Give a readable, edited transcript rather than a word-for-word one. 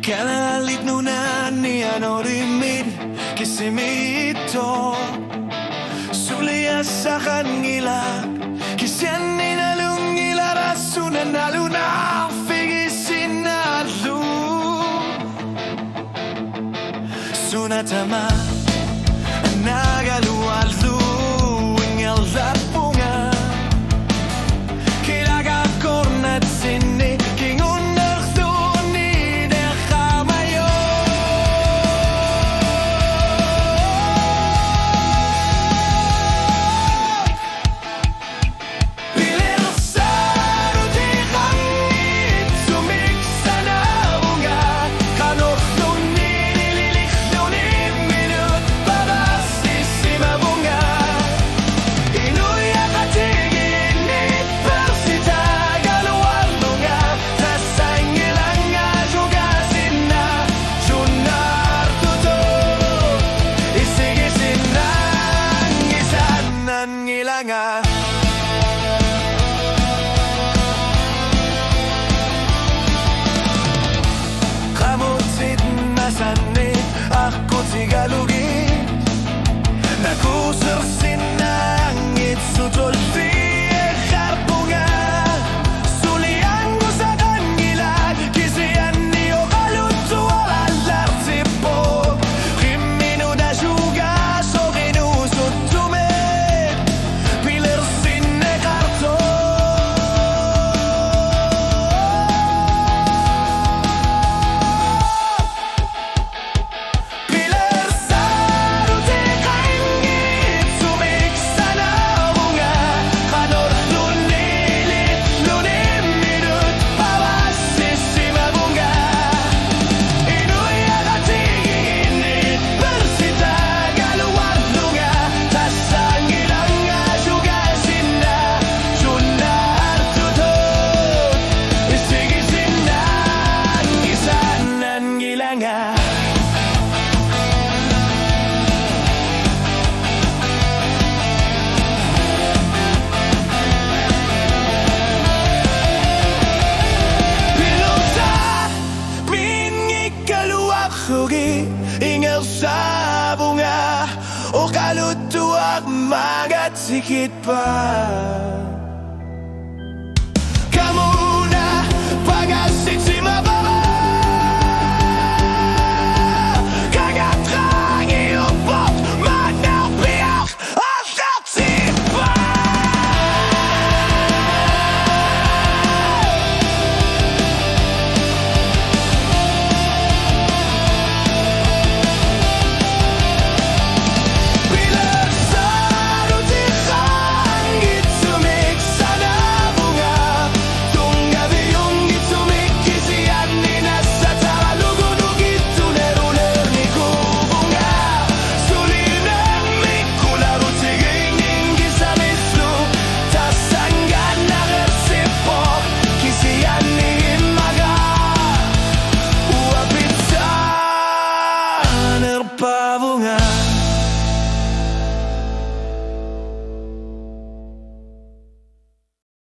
Kanalit nunan ni anorimid kisimito Sulia sa kanila Kisian ninalungila rasunan naluna Figisin na lu Sunatama Nagalualu Ingel lapunga Kilaga kornat sini Kamutit nasanit ako tigalugin Nakusarsin na ang itsutulti Karpunga Sulian ko sa kanila Kisian niyo kaluto alartipo Rimino da juga So kinusot tumit Pilersin na karto Ingal sa bunga O kalutuak magat sikit pa